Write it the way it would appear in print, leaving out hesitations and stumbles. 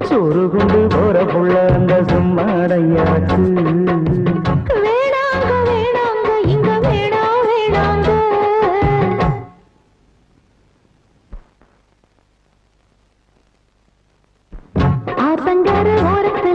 சோறு கொண்டு போற புள்ள அந்த சும்மாடையாச்சு. வேணாங்க வேணாங்க இங்க வேணாம் வேணாங்க. ஆத்தங்கர ஓரத்து